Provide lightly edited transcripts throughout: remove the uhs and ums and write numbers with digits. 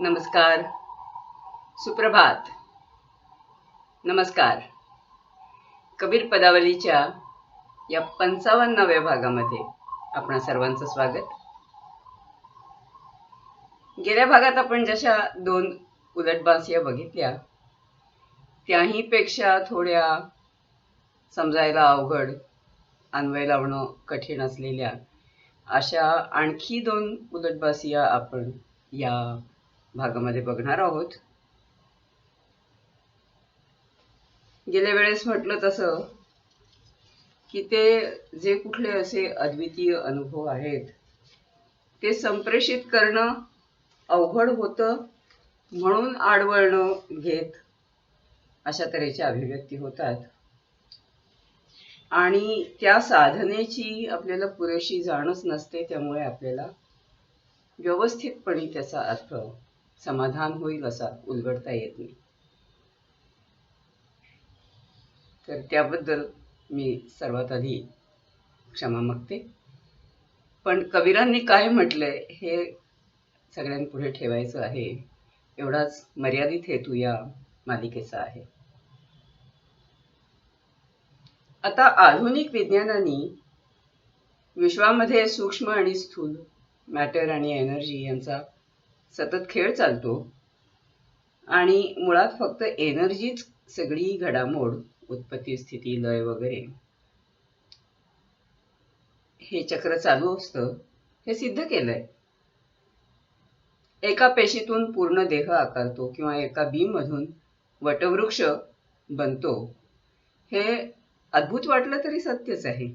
नमस्कार, सुप्रभात, नमस्कार. कबीर पदावलीच्या या 55व्या भागामध्ये आपणा सर्वांचं स्वागत. गेल्या भागात आपण जशा 2 उलटबासिया बघितल्या, त्याही पेक्षा थोड्या समजायला अवघड, अन्वय लावणं कठीण असलेल्या अशा आणखी 2 उलटबासिया आपण या भागामध्ये बघणार आहोत. गेल्या वेळेस म्हटलं तसं की ते जे कुठले असे अद्वितीय अनुभव आहेत ते संप्रेषित करणं अवघड होतं, म्हणून आडवळणं घेत अशा तऱ्हेच्या अभिव्यक्ती होतात आणि त्या साधनेची आपल्याला पुरेशी जाणच नसते. त्यामुळे आपल्याला व्यवस्थितपणे त्याचा अर्थ समाधान होईल असा उलगडता येत नाही. तर त्याबद्दल मी सर्वात आधी क्षमा मागते. पण कबीरांनी काय म्हटलंय हे सगळ्यांपुढे ठेवायचं आहे, एवढाच मर्यादित हेतू या मालिकेचा आहे. आता आधुनिक विज्ञानाने विश्वामध्ये सूक्ष्म आणि स्थूल, मॅटर आणि एनर्जी यांचा सतत खेळ चालतो आणि मुळात फक्त एनर्जीच सगळी घडामोड, उत्पत्ती, स्थिती, लय वगैरे हे चक्र चालू असतं हे सिद्ध केलंय. एका पेशीतून पूर्ण देह आकारतो किंवा एका बीमधून वटवृक्ष बनतो, हे अद्भुत वाटलं तरी सत्यच आहे.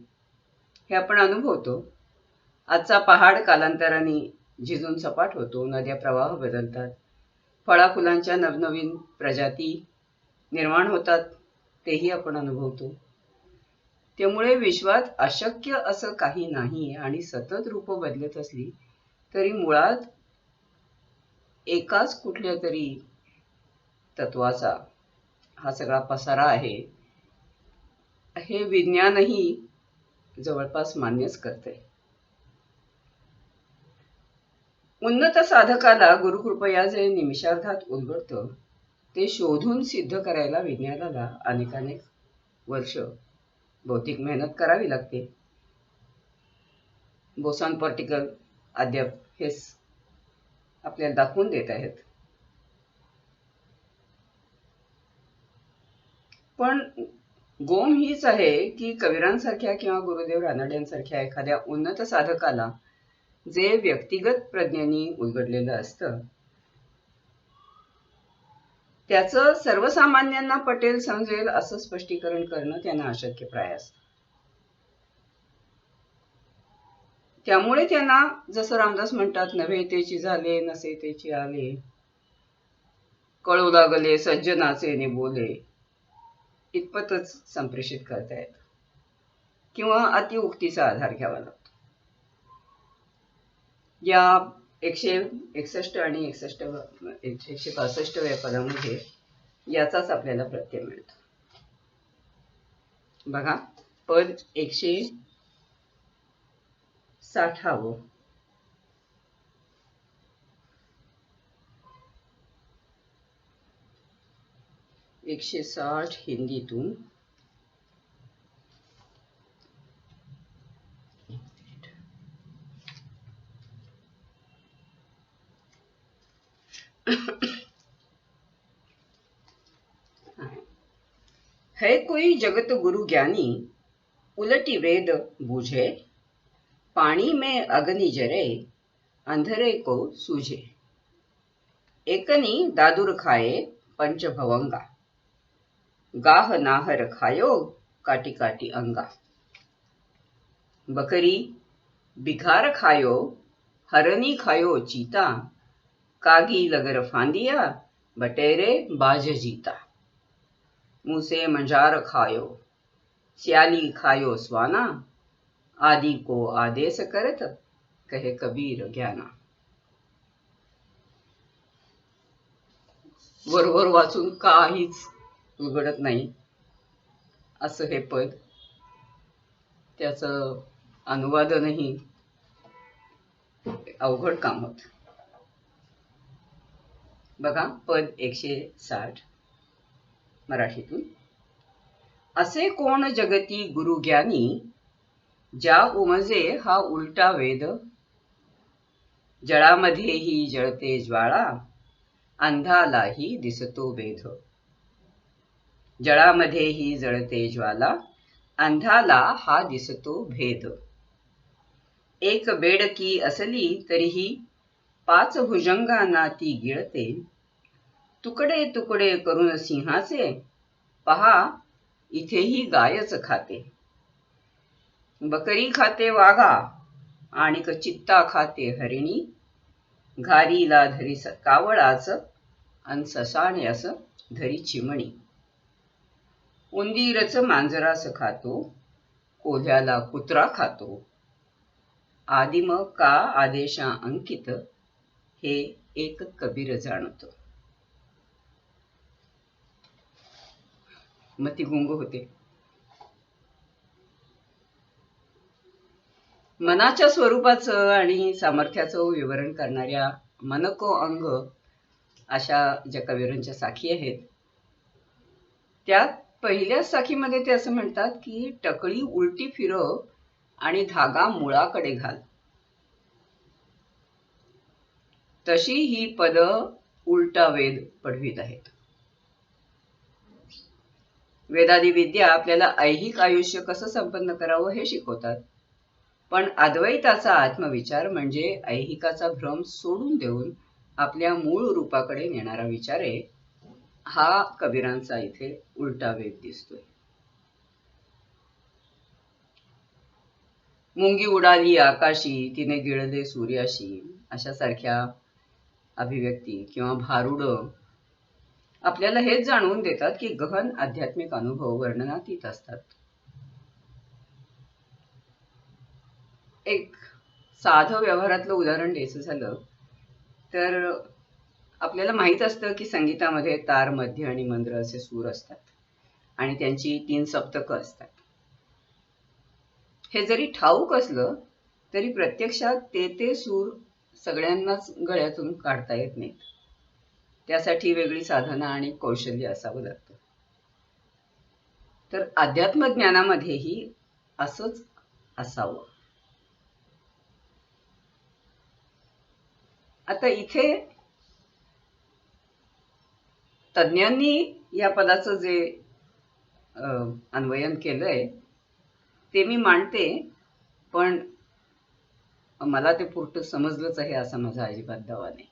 हे आपण अनुभवतो. आजचा पहाड कालांतराने झिजून सपाट होतो, नद्या प्रवाह बदलतात, फळाफुलांच्या नवनवीन प्रजाती निर्माण होतात, तेही आपण अनुभवतो. त्यामुळे विश्वात अशक्य असं काही नाही आणि सतत रूप बदलत असली तरी मुळात एकाच कुठल्या तरी तत्वाचा हा सगळा पसारा आहे, हे विज्ञानही जवळपास मान्यच करते. उन्नत साधकाला गुरुकृपया जे निमिषार्धात उलगडतं ते शोधून सिद्ध करायला विज्ञानाला अनेकानेक वर्ष भौतिक मेहनत करावी लागते. बोसॉन पार्टिकल अद्याप हेच आपल्याला दाखवून देत आहेत. पण गोम हीच आहे की कबीरांसारख्या किंवा गुरुदेव रानड्यांसारख्या एखाद्या उन्नत साधकाला जे व्यक्तिगत प्रज्ञेने उलगडलेलं असतं त्याचं सर्वसामान्यांना पटेल, समजेल असं स्पष्टीकरण करणं त्यांना अशक्यप्राय असतं. त्यामुळे त्यांना जसं रामदास म्हणतात, नव्हे तेची झाले नसे तेची आले, कळू लागले सज्जनाचे ने बोले, इतपतच संप्रेषित करतायत किंवा अतिउक्तीचा आधार घ्यावा लागतो. या 161 आणि 165व्या पदामध्ये याचाच आपल्याला प्रत्यय मिळतो. बघा, पद 160. 160 हिंदीतून है कोई जगत गुरु ज्ञानी, उलटी वेद बूझे, पानी में अग्नि जरे, अंधरे को सूझे, एकनी दादुर खाए पंच भवंगा, गाह नाहर खायो काटी काटी अंगा, बकरी बिघार खायो, हरनी खायो चीता, कागी लगर फांदिया, बटेरे बाज जीता, मुसे मंजार खायो, सियाली खायो स्वाना, आदि को आदेश करत, कहे कबीर ज्ञाना. वरवर वाचून काहीच उलगडत नाही असं हे पद. त्याचं अनुवादनही अवघड काम होतं. बघा पद 160 मराठीतून. असे कोण जगती गुरुज्ञानी, ज्या उमजे हा उलटा वेद. जळामध्येही जळते ज्वाळा, अंधालाही दिसतो भेद. जळामध्येही जळते ज्वाला, अंधाला हा दिसतो भेद. एक बेडकी असली तरीही 5 भुजंगांना ती गिळते. तुकडे तुकडे करून सिंहाचे, पहा इथेही गायच खाते. बकरी खाते वाघा, आणिक चित्ता खाते हरिणी. घारीला धरी कावळाच, अन ससाण्यास धरी चिमणी. उंदीरच मांजरास खातो, कोल्ह्याला कुत्रा खातो. आदिम का आदेशा अंकित, हे एक कबीर जाणतो. मती गुंग होते. मनाच्या स्वरूपाचं आणि सामर्थ्याचं विवरण करणाऱ्या मनको अंग अशा ज्या कविरांच्या साखी आहेत, त्यात पहिल्याच साखीमध्ये ते असं म्हणतात की टकळी उलटी फिरव आणि धागा मुळाकडे घाल. तशी ही पद उलटा वेद पढवीत आहेत. वेदादी विद्या आपल्याला ऐहिक आयुष्य कसं संपन्न करावं हे शिकवतात, पण अद्वैताचा आत्मविचार म्हणजे ऐहिकाचा भ्रम सोडून देऊन आपल्या मूळ रूपाकडे नेणारा विचार आहे. हा कबीरांचा इथे उलटा वेद दिसतोय. मुंगी उडाली आकाशी, तिने गिळले सूर्याशी, अशा सारख्या अभिव्यक्ती किंवा भारुड आपल्याला हेच जाणवून देतात की गहन आध्यात्मिक अनुभव वर्णनातीत असतात. एक साधं व्यवहारातलं उदाहरण द्यायचं झालं तर आपल्याला माहित असतं की संगीतामध्ये तार, मध्य आणि मंद्र असे सूर असतात आणि त्यांची 3 सप्तकं असतात. हे जरी ठाऊक असलं तरी प्रत्यक्षात ते सूर सगळ्यांनाच गळ्यातून काढता येत नाहीत. त्यासाठी वेगळी साधना आणि कौशल्य असावं लागतं. तर अध्यात्म ज्ञानामध्येही असंच असावं. आता इथे तज्ञांनी या पदाचं जे अन्वयन केलंय ते मी मांडते, पण मला ते पुरतं समजलंच आहे असा माझा अजिबात दावा नाही.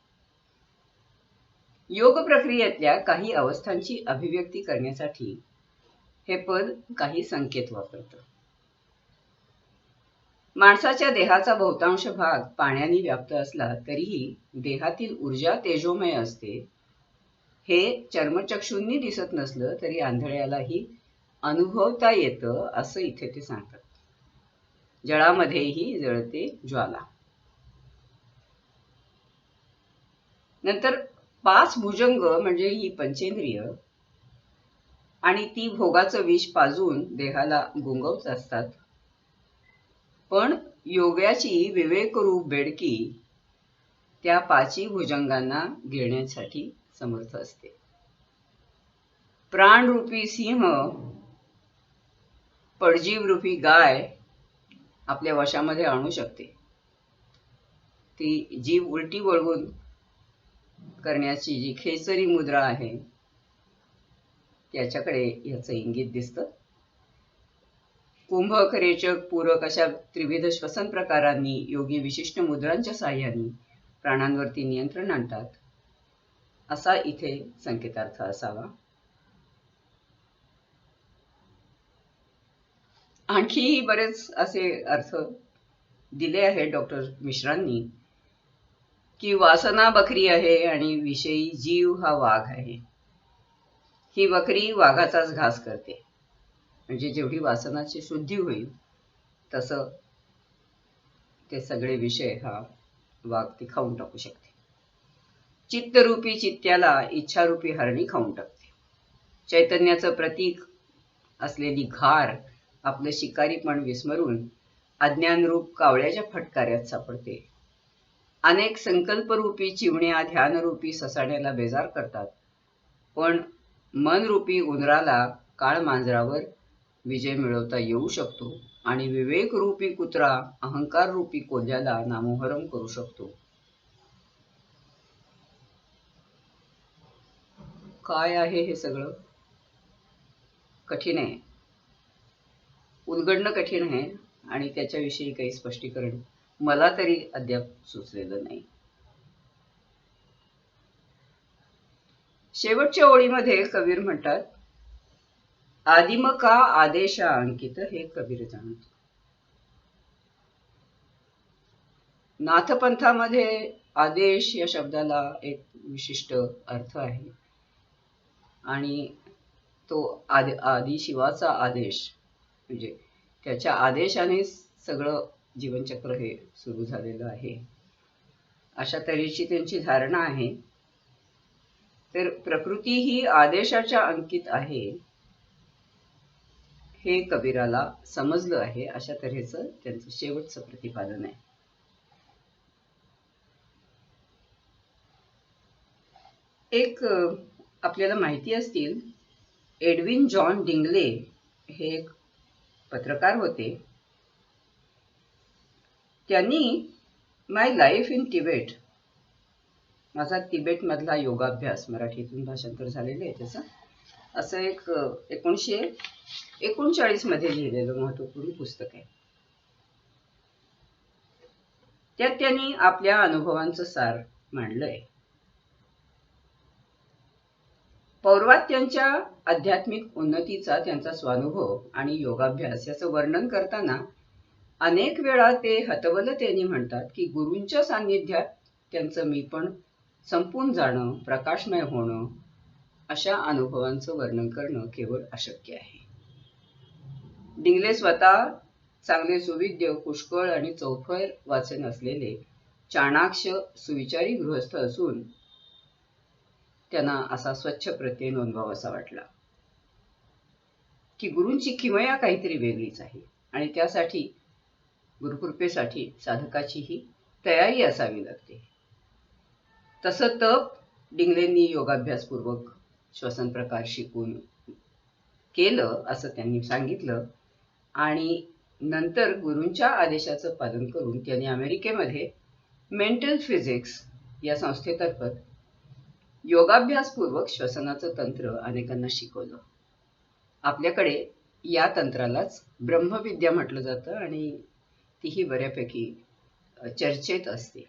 योग प्रक्रियेतल्या काही अवस्थांची अभिव्यक्ती करण्यासाठी हे पद काही संकेत वापरतं. माणसाच्या देहाचा बहुतांश भाग पाण्याने व्याप्त असला तरीही देहातील ऊर्जा तेजोमय असते. हे चर्मचक्षूंनी दिसत नसलं तरी आंधळ्यालाही अनुभवता येतं असं इथे ते सांगतात. जळामध्येही जळते ज्वाला. नंतर 5 भुजंग म्हणजे ही पंचेंद्रिय आणि ती भोगाचं विष पाजून देहाला गुंगवत असतात, पण योगाची विवेकरूप बेडकी त्या 5 भुजंगांना गिळण्यासाठी समर्थ असते. प्राणरूपी सिंह, पडजीवरूपी गाय आपल्या वशामध्ये आणू शकते. ती जीव उलटी वळवून करण्याची जी खेचरी मुद्रा आहे त्याच्याकडे याचं इंगित दिसतं. कुंभक, रेचक, पूरक अशा त्रिविध श्वसन प्रकारांनी योगी विशिष्ट मुद्रांच्या साहाय्याने प्राणांवरती नियंत्रण आणतात, असा इथे संकेतार्थ असावा. आणखी बरेच असे अर्थ दिले आहेत डॉक्टर मिश्रांनी, की वासना बकरी आहे आणि विषयी जीव हा वाघ आहे. ही बकरी वाघाचाच घास करते, म्हणजे जेवढी वासनाची शुद्धी होईल तसं ते सगळे विषय हा वाघ ती खाऊन टाकू शकते. चित्तरूपी चित्त्याला इच्छारूपी हरणी खाऊन टाकते. चैतन्याचं प्रतीक असलेली घार आपलं शिकारीपण विस्मरून अज्ञानरूप कावळ्याच्या फटकाऱ्यात सापडते. अनेक संकल्परूपी चिमण्या ध्यानरूपी ससाण्याला बेजार करतात, पण मनरूपी उंदराला काळमांजरावर विजय मिळवता येऊ शकतो आणि विवेकरूपी कुत्रा अहंकाररूपी कोल्ह्याला नामोहरम करू शकतो. काय आहे हे सगळं? कठीण आहे, उलगडणं कठीण आहे आणि त्याच्याविषयी काही स्पष्टीकरण मला तरी अद्याप सुचलेलं नाही. शेवटच्या ओळीमध्ये कबीर म्हणतात, आदिम का आदेशा अंकित हे कबीर जाणतो. नाथपंथामध्ये आदेश या शब्दाला एक विशिष्ट अर्थ आहे आणि तो आदि शिवाचा आदेश, म्हणजे त्याच्या आदेशाने सगळं जीवनचक्र हे सुरू झालेलं आहे, अशा तऱ्हेची त्यांची धारणा आहे. तर प्रकृती ही आदेशाच्या अंकित आहे हे कबीराला समजलं आहे, अशा तऱ्हेचं त्यांचं शेवटचं प्रतिपादन आहे. एक आपल्याला माहिती असतील, एडविन जॉन डिंगले हे एक पत्रकार होते. त्यांनी माय लाईफ इन तिबेट, माझा तिबेटमधला योगाभ्यास, मराठीतून भाषांतर झालेलं आहे त्याचं, असं एक 1939 मध्ये लिहिलेलं महत्वपूर्ण पुस्तक आहे. त्यात त्यांनी आपल्या अनुभवांचं सार मांडलंय. पौर्वात्यांच्या आध्यात्मिक उन्नतीचा त्यांचा स्वानुभव आणि योगाभ्यास याचं वर्णन करताना अनेक वेळा ते हतबलतेने म्हणतात की गुरूंच्या सान्निध्यात त्यांचं मीपण संपून जाणं, प्रकाशमय होणं, अशा अनुभवांचं वर्णन करणं केवळ अशक्य आहे. डिंगले स्वतः चांगले सुविद्य, पुष्कळ आणि चौफर वाचन असलेले चाणाक्ष सुविचारी गृहस्थ असून त्यांना असा स्वच्छ प्रत्यय नोंदवावासा वाटला की गुरूंची किमया काहीतरी वेगळीच आहे आणि त्यासाठी गुरुकृपेसाठी साधकाची ही तयारी असावी लागते. तसं तप डिंगलेंनी योगाभ्यासपूर्वक श्वसन प्रकार शिकून केलं असं त्यांनी सांगितलं आणि नंतर गुरूंच्या आदेशाचं पालन करून त्यांनी अमेरिकेमध्ये मेंटल फिजिक्स या संस्थेतर्फत योगाभ्यासपूर्वक श्वसनाचं तंत्र अनेकांना शिकवलं. आपल्याकडे या तंत्रालाच ब्रह्मविद्या म्हटलं जातं आणि तीही बऱ्यापैकी चर्चेत असते.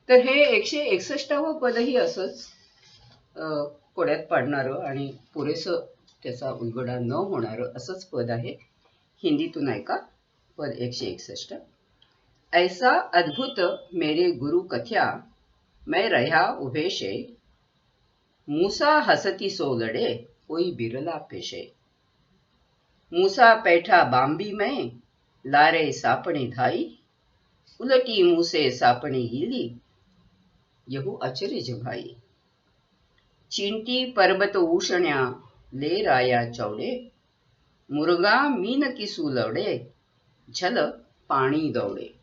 तर हे 161वं पदही असंच कोड्यात पाडणारं आणि पुरेसं त्याचा उलगडा न होणारं असंच पद आहे. हिंदीतून ऐका पद 161. ऐसा अद्भुत मेरे गुरु कथ्या, मैं रहा उभे शे, मूसा हसती सो लड़े, कोई बिरला पेशे. मूसा पैठा बांबी में, लारे सापणी धाई, उलटी मूसे सापणी गिली, यहू अचरज भाई. चिंटी पर्वत उषण्या ले राया चौड़े, मुर्गा मीन की सुलवड़े, झल पाणी दौड़े.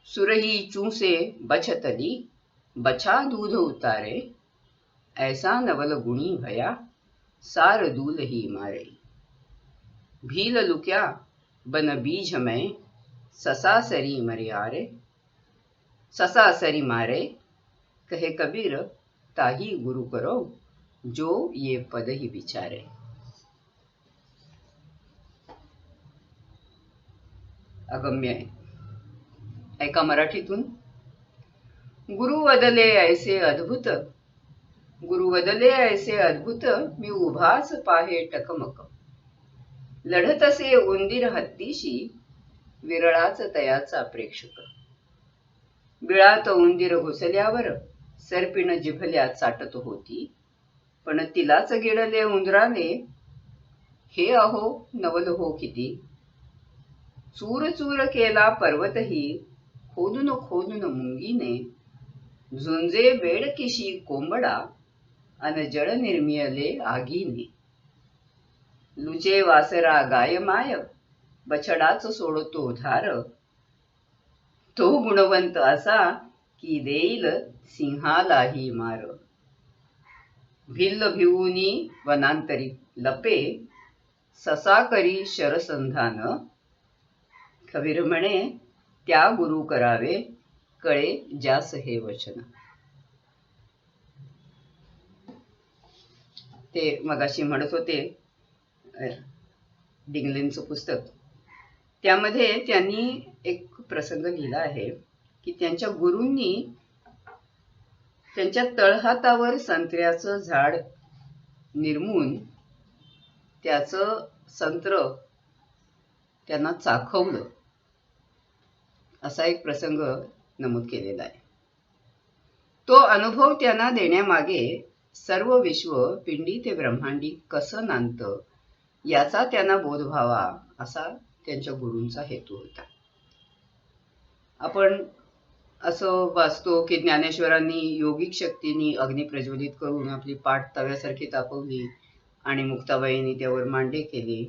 सुरही चूसे बछतली, बछा दूध उतारे, ऐसा नवल गुणी भया, सार दूल ही मारे. भील लुक्या बन बीज में, ससा सरी मरियारे, ससा सरी मारे, कहे कबीर ताही गुरु करो, जो ये पद ही विचारे. अगम्य आहे. ऐका मराठीतून. गुरु वदले ऐसे अद्भुत, गुरु वदले ऐसे अद्भुत, मी उभाच पाहे टकमक. लढत असे उंदीर हत्तीशी, विरळाच तयाचा प्रेक्षक. बिळात उंदीर घुसल्यावर, सर्पिण जिभल्या चाटत होती, पण तिलाच गिळले उंदराने, हे अहो नवल हो किती. चूर चूर केला पर्वतही, खोदून खोदून मुंगीने, झुंजे बेडकिशी कोंबडा, अन जळ निर्मियले आगीने. लुचे वासरा गायमाय, बछडाच सोडतो धार, तो गुणवंत असा की देईल सिंहालाही मार. भिल्ल भिवूनी वनांतरी लपे, ससा करी शरसंधान. कबीर म्हणे त्या गुरु करावे, कळे ज्यास हे वचन. ते मगाशी म्हणत होते डिंगलेंचं पुस्तक, त्यामध्ये त्यांनी एक प्रसंग लिहिला आहे की त्यांच्या गुरूंनी त्यांच्या तळहातावर संत्र्याचं झाड निर्मून त्याचं संत्र त्यांना चाखवलं, असा एक प्रसंग नमूद केलेला आहे. तो अनुभव त्यांना देण्यामागे सर्व विश्व पिंडी ते ब्रह्मांडी कसं नांदतं याचा त्यांना बोध व्हावा, असा त्यांच्या गुरूंचा हेतू होता. आपण असं वाचतो की ज्ञानेश्वरांनी योगिक शक्तींनी अग्नी प्रज्वलित करून आपली पाठ तव्यासारखी तापवली आणि मुक्ताबाईंनी त्यावर मांडे केले,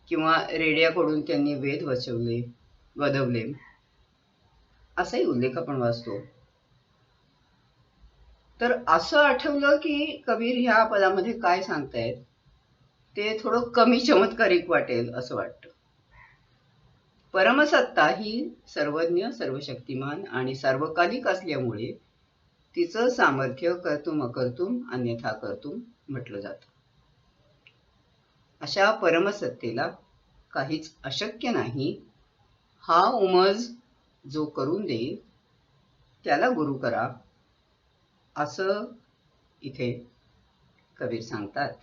किंवा रेड्याकडून त्यांनी वेद वदवले, असाही उल्लेख आपण वाचतो. तर असं आठवलं की कबीर ह्या पदामध्ये काय सांगतायत ते थोडं कमी चमत्कारिक वाटेल असं वाटतं. परमसत्ता ही सर्वज्ञ, सर्वशक्तिमान आणि सार्वकालिक असल्यामुळे तिचं सामर्थ्य कर्तुम अकर्तुम अन्यथा कर्तुम म्हटलं जातं. अशा परमसत्तेला काहीच अशक्य नाही, हा उमज जो करून देईल त्याला गुरु करा, असं इथे कबीर सांगतात.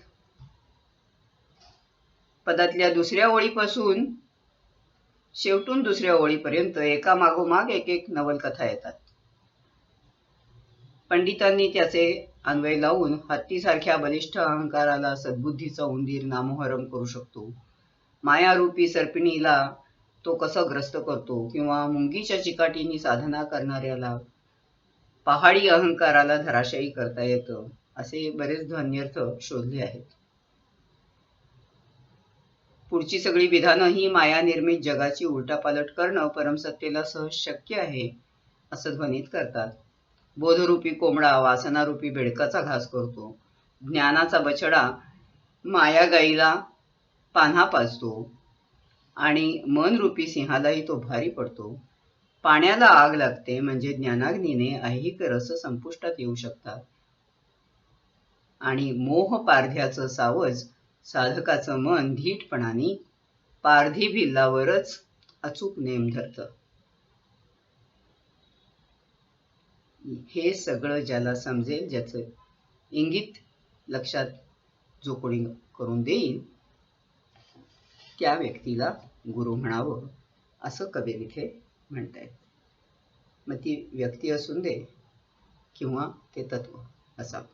पदातल्या दुसऱ्या ओळीपासून शेवटून दुसऱ्या ओळीपर्यंत एका मागोमाग एक नवलकथा येतात. पंडितांनी त्याचे अन्वय लावून हत्तीसारख्या बलिष्ठ अहंकाराला सद्बुद्धीचा उंदीर नामोहरम करू शकतो, मायारूपी सर्पिणीला तो कसं ग्रस्त करतो, किंवा मुंगीच्या चिकाटीने साधना करणाऱ्याला पहाडी अहंकाराला धराशायी करता येतं, असे बरेच ध्वन्यर्थ शोधले आहेत. पुढची सगळी विधानं ही मायानिर्मित जगाची उलटापालट करणं परमसत्तेला सहज शक्य आहे असं ध्वनित करतात. बोधरूपी कोंबडा वासनारूपी बेडकाचा घास करतो, ज्ञानाचा बछडा माया गाईला पान्हा पाजतो आणि मनरूपी सिंहालाही तो भारी पडतो. पाण्याला आग लागते म्हणजे ज्ञानाग्नीने ऐहिक रस संपुष्टात येऊ शकतात आणि मोह पारध्याचं सावज साधकाचं मन धीटपणाने पारधी भिल्लावरच अचूक नेम धरतं. हे सगळं ज्याला समजेल, ज्याचं इंगित लक्षात जो कोणी करून देईल, त्या व्यक्तीला गुरु म्हणावं, असं कबीर इथे म्हणतायत. मग ती व्यक्ती असून दे किंवा ते तत्व असावं.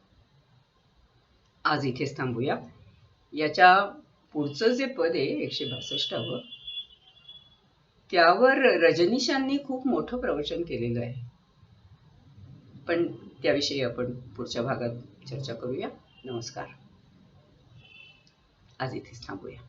आज इथेच थांबूया. याच्या पुढचं जे पद आहे 162, त्यावर रजनीशांनी खूप मोठं प्रवचन केलेलं आहे, पण त्याविषयी आपण पुढच्या भागात चर्चा करूया. नमस्कार. आज इथेच थांबूया.